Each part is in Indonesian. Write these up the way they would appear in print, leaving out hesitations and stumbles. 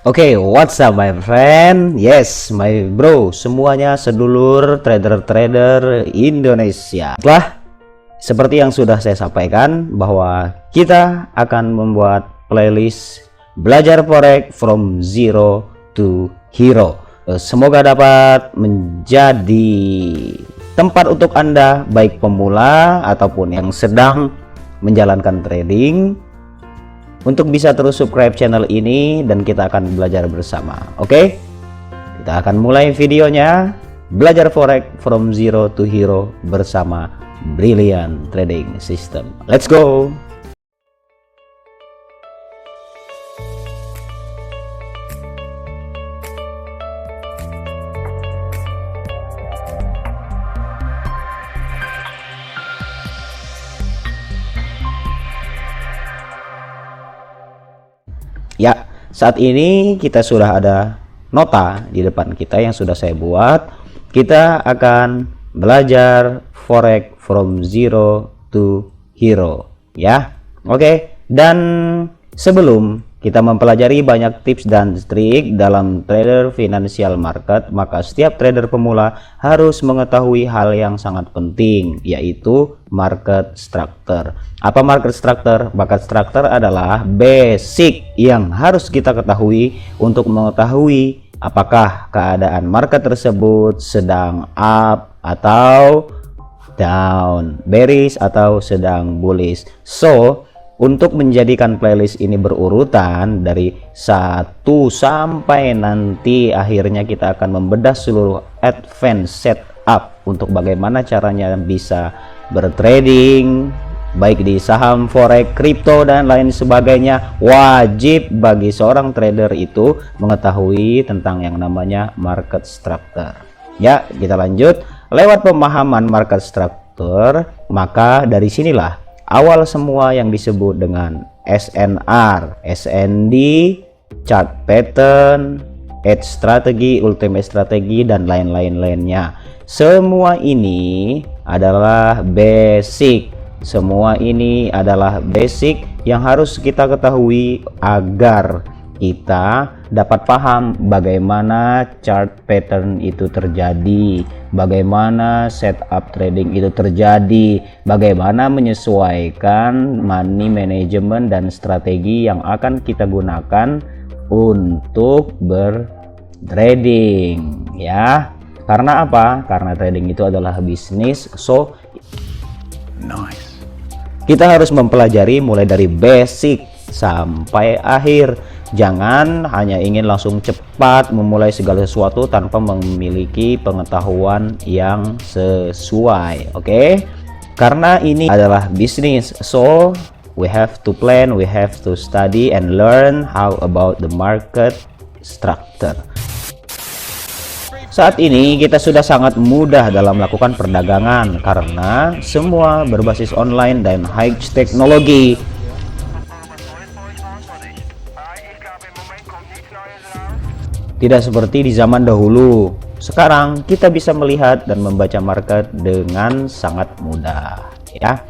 Oke, what's up my friend? Yes, my bro, semuanya sedulur trader-trader Indonesia. Seperti yang sudah saya sampaikan bahwa kita akan membuat playlist belajar forex from zero to hero. Semoga dapat menjadi tempat untuk Anda baik pemula ataupun yang sedang menjalankan trading untuk bisa terus subscribe channel ini dan kita akan belajar bersama. Oke? Kita akan mulai videonya belajar forex from zero to hero bersama Brilliant Trading System. Let's go. Ya, saat ini kita sudah ada nota di depan kita yang sudah saya buat. Kita akan belajar forex from zero to hero, ya. Oke, dan sebelum kita mempelajari banyak tips dan trik dalam trader financial market, maka setiap trader pemula harus mengetahui hal yang sangat penting, yaitu market structure. Apa market structure? Market structure adalah basic yang harus kita ketahui untuk mengetahui apakah keadaan market tersebut sedang up atau down, bearish atau sedang bullish. So, untuk menjadikan playlist ini berurutan dari 1 sampai nanti akhirnya kita akan membedah seluruh advance setup untuk bagaimana caranya bisa bertrading baik di saham, forex, kripto dan lain sebagainya. Wajib bagi seorang trader itu mengetahui tentang yang namanya market structure. Ya, kita lanjut. Lewat pemahaman market structure, maka dari sinilah awal semua yang disebut dengan SNR, SND, chart pattern, edge strategi, ultimate strategi dan lainnya. Semua ini adalah basic. Semua ini adalah basic yang harus kita ketahui agar kita dapat paham bagaimana chart pattern itu terjadi, bagaimana setup trading itu terjadi, bagaimana menyesuaikan money management dan strategi yang akan kita gunakan untuk bertrading, ya. Karena apa? Karena trading itu adalah bisnis, so nice. Kita harus mempelajari mulai dari basic sampai akhir. Jangan hanya ingin langsung cepat memulai segala sesuatu tanpa memiliki pengetahuan yang sesuai. Oke? Karena ini adalah bisnis, so we have to plan, we have to study and learn how about the market structure. Saat ini kita sudah sangat mudah dalam melakukan perdagangan karena semua berbasis online dan high teknologi. Tidak seperti di zaman dahulu. Sekarang kita bisa melihat dan membaca market dengan sangat mudah, ya.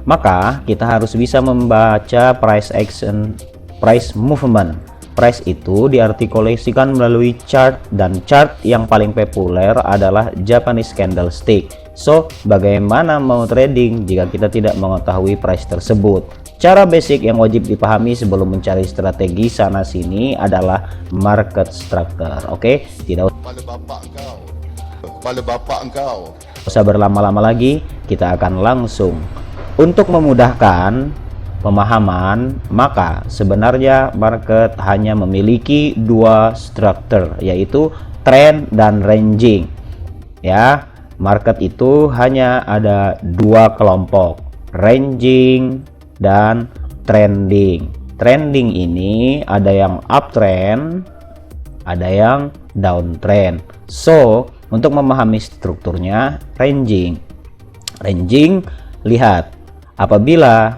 Maka kita harus bisa membaca price action, price movement. Price itu diartikulasikan melalui chart dan chart yang paling populer adalah Japanese candlestick. So, bagaimana mau trading jika kita tidak mengetahui price tersebut? Cara basic yang wajib dipahami sebelum mencari strategi sana sini adalah market structure. Oke, tidak usah berlama-lama lagi, kita akan langsung. Untuk memudahkan pemahaman, maka sebenarnya market hanya memiliki 2 struktur, yaitu trend dan ranging. Ya, market itu hanya ada 2 kelompok, ranging dan trending. Trending ini ada yang uptrend, ada yang downtrend. So, untuk memahami strukturnya, ranging, lihat apabila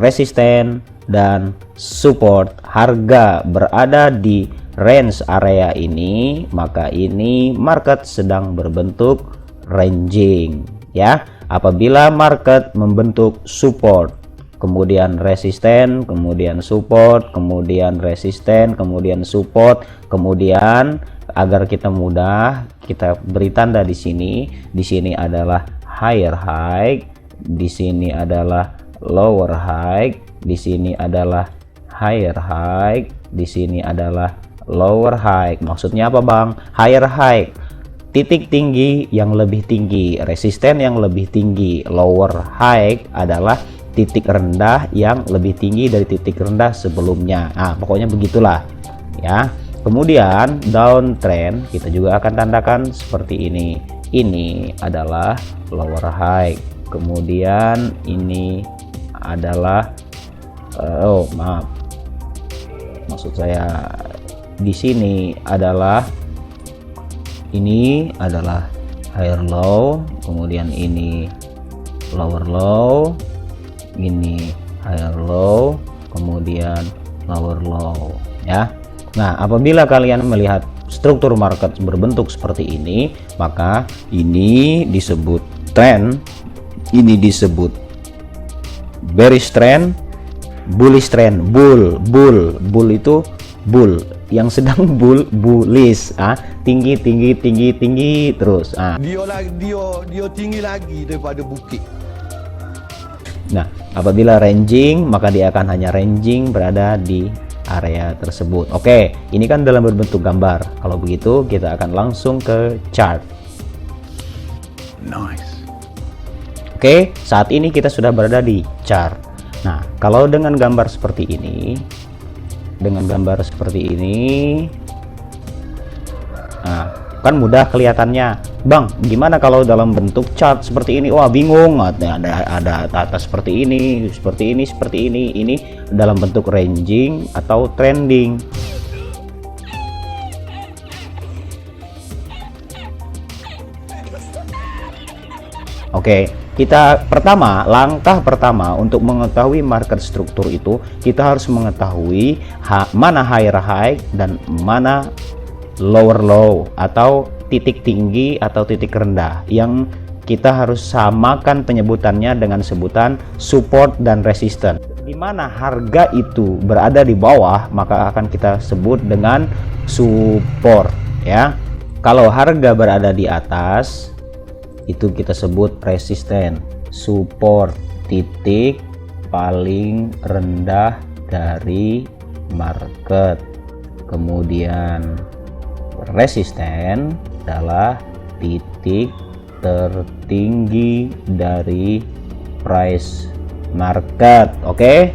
resisten dan support harga berada di range area ini, maka ini market sedang berbentuk ranging, ya. Apabila market membentuk support kemudian resisten, kemudian support, kemudian resisten, kemudian support, kemudian agar kita mudah kita beri tanda di sini. Di sini adalah higher high, di sini adalah lower high, di sini adalah higher high, di sini adalah lower high. Maksudnya apa Bang? Higher high, titik tinggi yang lebih tinggi, resisten yang lebih tinggi. Lower high adalah titik rendah yang lebih tinggi dari titik rendah sebelumnya. Nah, pokoknya begitulah ya. Kemudian downtrend kita juga akan tandakan seperti ini. Ini adalah lower high. Kemudian ini adalah maksud saya di sini adalah ini adalah higher low, kemudian ini lower low, ini higher low, kemudian lower low ya. Nah, apabila kalian melihat struktur market berbentuk seperti ini, maka ini disebut trend, ini disebut bearish trend, bullish trend. Bull itu bull yang sedang bullish, tinggi terus. Dia tinggi lagi daripada bukit. Nah, apabila ranging, maka dia akan hanya ranging berada di area tersebut. Oke, ini kan dalam berbentuk gambar. Kalau begitu kita akan langsung ke chart. Nice. Oke, saat ini kita sudah berada di chart. Nah, kalau dengan gambar seperti ini, nah, kan mudah kelihatannya. Bang, gimana kalau dalam bentuk chart seperti ini? Wah, bingung. Ada atas seperti ini, seperti ini. Ini dalam bentuk ranging atau trending. Oke, langkah pertama untuk mengetahui market struktur itu, kita harus mengetahui mana higher high dan mana lower low atau titik tinggi atau titik rendah, yang kita harus samakan penyebutannya dengan sebutan support dan resistance. Di mana harga itu berada di bawah, maka akan kita sebut dengan support ya. Kalau harga berada di atas, itu kita sebut resisten. Support, titik paling rendah dari market. Kemudian resisten adalah titik tertinggi dari price market. Oke,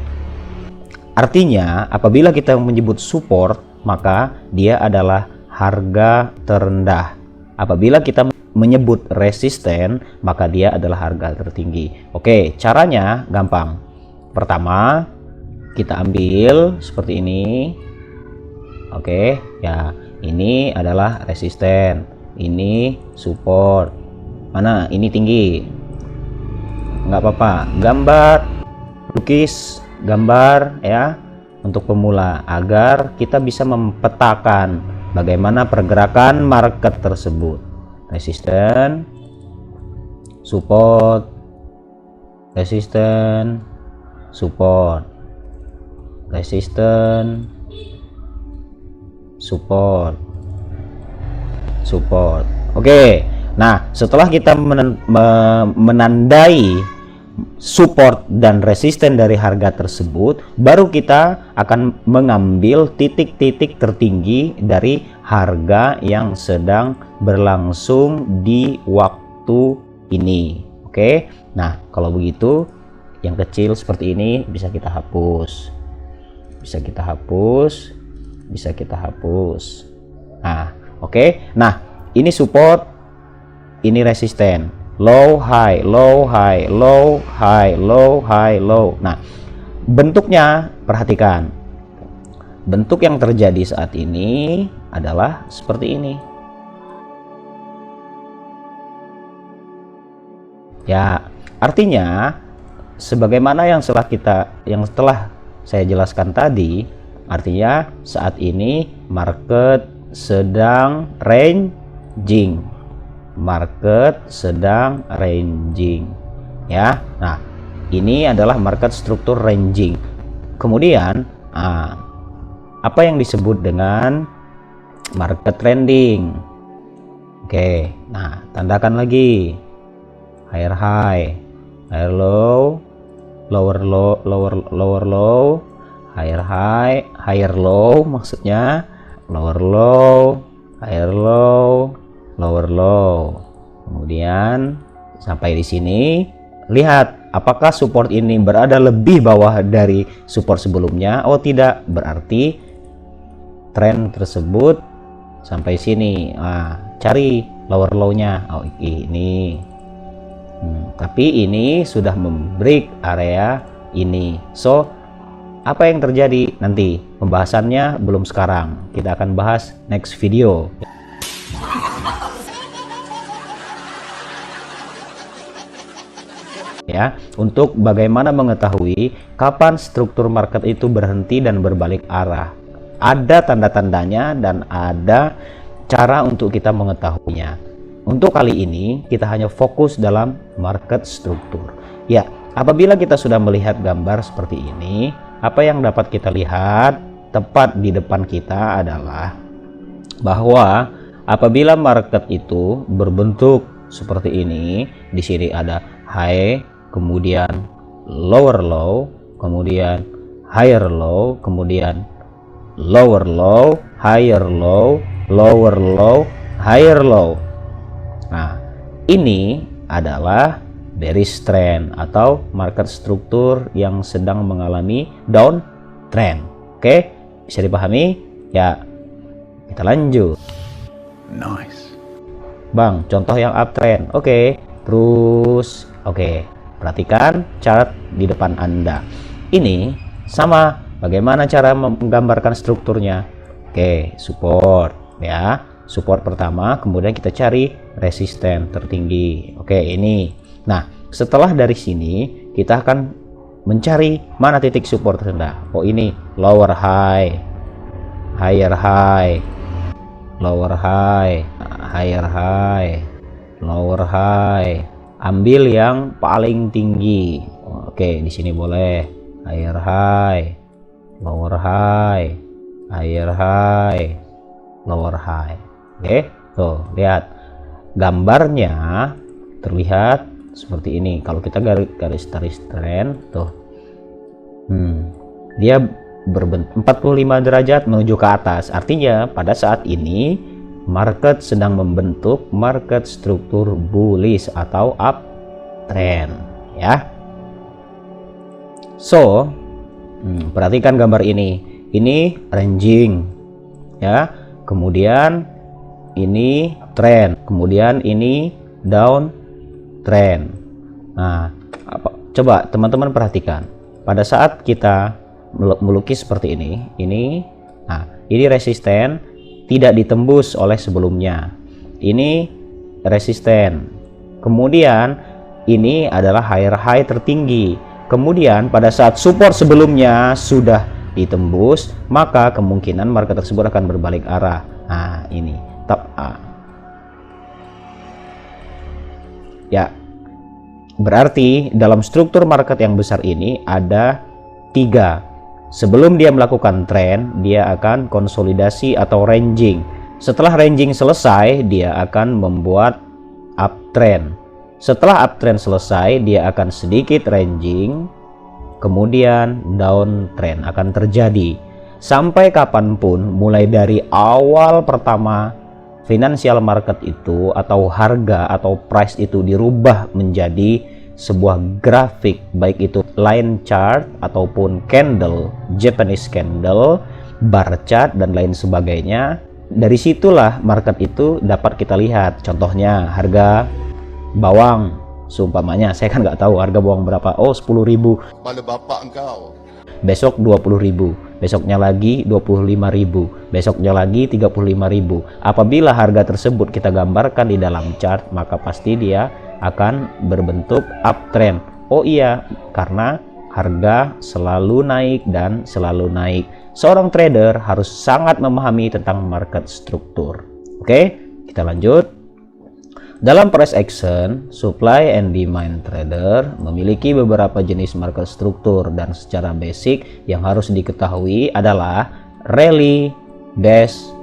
artinya apabila kita menyebut support, maka dia adalah harga terendah. Apabila kita menyebut resisten, maka dia adalah harga tertinggi. Oke, caranya gampang. Pertama, kita ambil seperti ini. Oke, ya, ini adalah resisten, ini support. Mana ini tinggi? Nggak apa-apa, lukis gambar ya untuk pemula, agar kita bisa mempetakan bagaimana pergerakan market tersebut. Resisten, support, resisten, support, resisten, support. Oke, nah setelah kita menandai support dan resisten dari harga tersebut, baru kita akan mengambil titik-titik tertinggi dari harga yang sedang berlangsung di waktu ini. Oke, nah kalau begitu yang kecil seperti ini bisa kita hapus, nah oke. Nah, ini support, ini resisten, low high, low high, low high, low high, low. Nah, bentuknya perhatikan. Bentuk yang terjadi saat ini adalah seperti ini. Ya, artinya sebagaimana yang telah saya jelaskan tadi, artinya saat ini market sedang ranging ya. Nah, ini adalah market struktur ranging. Kemudian apa yang disebut dengan market trending? Oke, nah tandakan lagi higher high, higher low, lower low, lower low, higher high, higher low maksudnya, lower low, higher low, lower low. Kemudian sampai di sini, lihat apakah support ini berada lebih bawah dari support sebelumnya. Oh tidak, berarti tren tersebut sampai sini. Cari lower low-nya. Oh ini. Tapi ini sudah membreak area ini. So apa yang terjadi nanti? Pembahasannya belum sekarang. Kita akan bahas next video. Ya, untuk bagaimana mengetahui kapan struktur market itu berhenti dan berbalik arah. Ada tanda-tandanya dan ada cara untuk kita mengetahuinya. Untuk kali ini kita hanya fokus dalam market struktur. Ya, apabila kita sudah melihat gambar seperti ini, apa yang dapat kita lihat tepat di depan kita adalah bahwa apabila market itu berbentuk seperti ini, di sini ada high, kemudian lower low, kemudian higher low, kemudian lower low, higher low, lower low, higher low. Nah, ini adalah bearish trend atau market struktur yang sedang mengalami down trend. Oke, bisa dipahami? Ya, kita lanjut. Nice. Bang, contoh yang uptrend. Oke, terus oke. Perhatikan chart di depan Anda. Ini sama, bagaimana cara menggambarkan strukturnya? Oke, support ya. Support pertama, kemudian kita cari resisten tertinggi. Oke, ini. Nah, setelah dari sini kita akan mencari mana titik support terendah. Oh, ini lower high, higher high, lower high, higher high, lower high. Ambil yang paling tinggi. Oke, di sini boleh higher high, lower high, higher high, lower high. Oke, tuh lihat gambarnya terlihat seperti ini. Kalau kita garis trend tuh, dia berbentuk 45 derajat menuju ke atas. Artinya pada saat ini market sedang membentuk market struktur bullish atau uptrend ya. So perhatikan gambar ini ranging ya, kemudian ini trend, kemudian ini down trend. Nah, coba teman-teman perhatikan pada saat kita melukis seperti ini, nah ini resisten tidak ditembus oleh sebelumnya, ini resisten, kemudian ini adalah higher high tertinggi, kemudian pada saat support sebelumnya sudah ditembus, maka kemungkinan market tersebut akan berbalik arah. Nah, ini top A ya, berarti dalam struktur market yang besar ini ada 3. Sebelum dia melakukan trend, dia akan konsolidasi atau ranging. Setelah ranging selesai, dia akan membuat uptrend. Setelah uptrend selesai, dia akan sedikit ranging, kemudian downtrend akan terjadi. Sampai kapanpun, mulai dari awal pertama financial market itu atau harga atau price itu dirubah menjadi sebuah grafik, baik itu line chart ataupun candle, Japanese candle, bar chart dan lain sebagainya. Dari situlah market itu dapat kita lihat. Contohnya harga bawang, seumpamanya saya kan nggak tahu harga bawang berapa. Oh, 10.000. Kepala bapak engkau. Besok 20.000, besoknya lagi 25.000, besoknya lagi 35.000. Apabila harga tersebut kita gambarkan di dalam chart, maka pasti dia akan berbentuk uptrend. Oh iya, karena harga selalu naik dan selalu naik. Seorang trader harus sangat memahami tentang market struktur. Oke, kita lanjut. Dalam price action, supply and demand trader memiliki beberapa jenis market struktur dan secara basic yang harus diketahui adalah rally, base,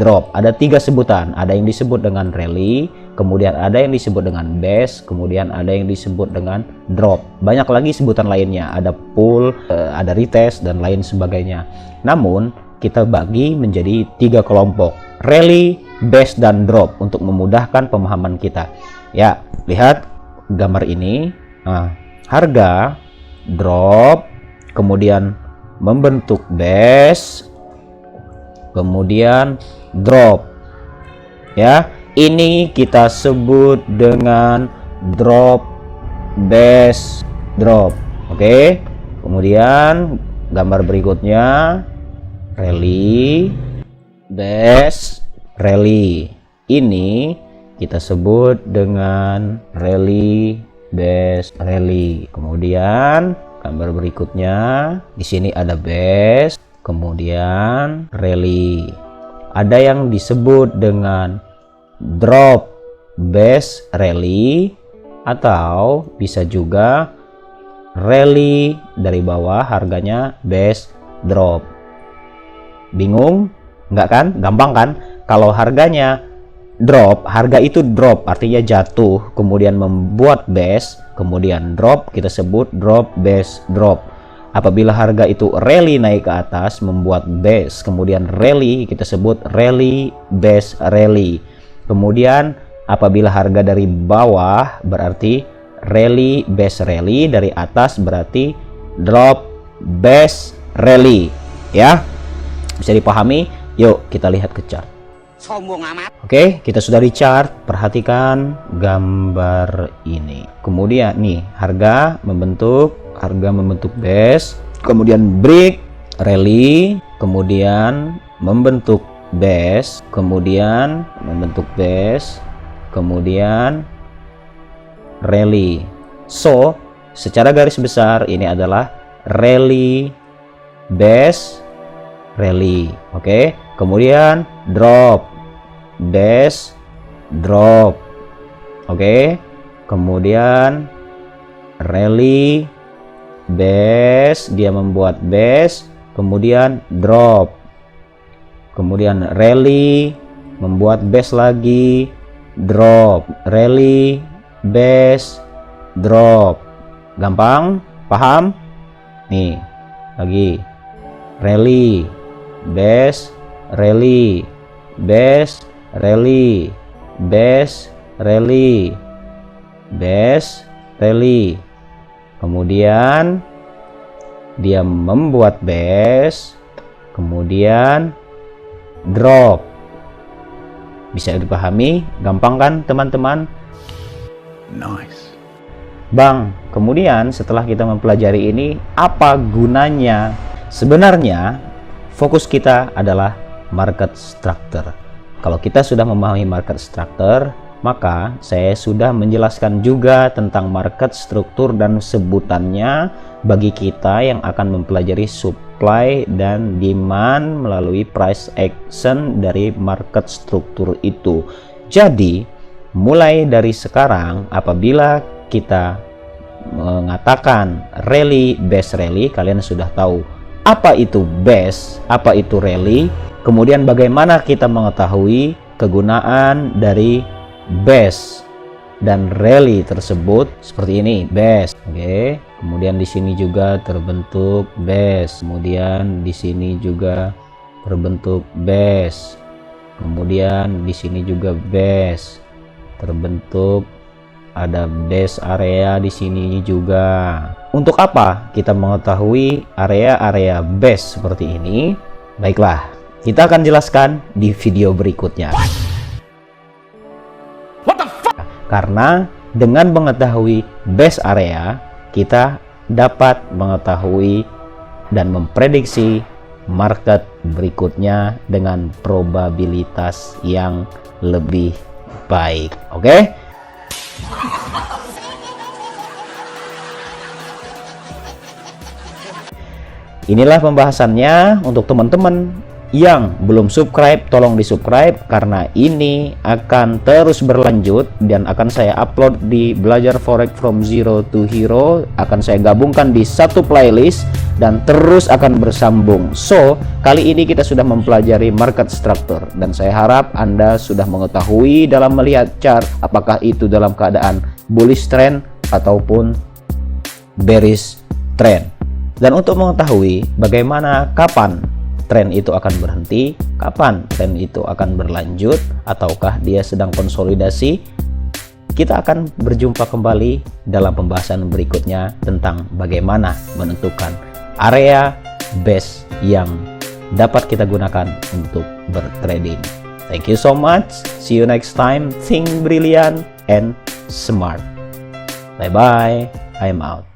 drop. Ada 3 sebutan, ada yang disebut dengan rally, kemudian ada yang disebut dengan base, kemudian ada yang disebut dengan drop. Banyak lagi sebutan lainnya, ada pull, ada retest dan lain sebagainya. Namun kita bagi menjadi 3 kelompok, rally, base, dan drop untuk memudahkan pemahaman kita. Ya, lihat gambar ini. Nah, harga drop, kemudian membentuk base, kemudian drop. Ya, ini kita sebut dengan drop, base, drop. Oke. Kemudian gambar berikutnya rally, base, rally. Ini kita sebut dengan rally, base, rally. Kemudian gambar berikutnya di sini ada base, kemudian rally. Ada yang disebut dengan drop, base, rally, atau bisa juga rally dari bawah harganya base, drop. Bingung? Enggak kan? Gampang kan? Kalau harganya drop, harga itu drop artinya jatuh, kemudian membuat base, kemudian drop, kita sebut drop, base, drop. Apabila harga itu rally naik ke atas, membuat base, kemudian rally, kita sebut rally, base, rally. Kemudian apabila harga dari bawah berarti rally, base, rally. Dari atas berarti drop, base, rally. Ya, bisa dipahami? Yuk kita lihat ke chart. Sombong amat. Oke, kita sudah di chart. Perhatikan gambar ini. Kemudian nih, harga membentuk base, kemudian break, rally, kemudian membentuk base, kemudian membentuk base, kemudian rally. So, secara garis besar ini adalah rally, base, rally. Oke. Kemudian drop, base, drop. Oke. Kemudian rally, base, dia membuat base, kemudian drop. Kemudian rally, membuat base lagi, drop. Rally, base, drop. Gampang? Paham? Nih, lagi. Rally, base, rally, base, rally, base, rally, base, rally. Kemudian dia membuat base, kemudian drop. Bisa dipahami? Gampang kan teman-teman? Nice. Bang, kemudian setelah kita mempelajari ini, apa gunanya? Sebenarnya fokus kita adalah market structure. Kalau kita sudah memahami market structure, maka saya sudah menjelaskan juga tentang market struktur dan sebutannya bagi kita yang akan mempelajari supply dan demand melalui price action dari market struktur itu. Jadi, mulai dari sekarang apabila kita mengatakan rally, base, rally, kalian sudah tahu apa itu base, apa itu rally, kemudian bagaimana kita mengetahui kegunaan dari base dan rally tersebut. Seperti ini, base. Oke. Kemudian di sini juga terbentuk base. Kemudian di sini juga terbentuk base. Kemudian di sini juga base. Terbentuk ada base area di sini juga. Untuk apa kita mengetahui area-area base seperti ini? Baiklah, kita akan jelaskan di video berikutnya. Karena dengan mengetahui base area, kita dapat mengetahui dan memprediksi market berikutnya dengan probabilitas yang lebih baik. Oke? Inilah pembahasannya untuk teman-teman yang belum subscribe, tolong di subscribe karena ini akan terus berlanjut dan akan saya upload di Belajar Forex from Zero to Hero. Akan saya gabungkan di satu playlist dan terus akan bersambung. So, kali ini kita sudah mempelajari market structure dan saya harap Anda sudah mengetahui dalam melihat chart apakah itu dalam keadaan bullish trend ataupun bearish trend. Dan untuk mengetahui bagaimana kapan tren itu akan berhenti, kapan tren itu akan berlanjut, ataukah dia sedang konsolidasi, kita akan berjumpa kembali dalam pembahasan berikutnya tentang bagaimana menentukan area base yang dapat kita gunakan untuk bertrading. Thank you so much. See you next time. Think brilliant and smart. Bye bye. I'm out.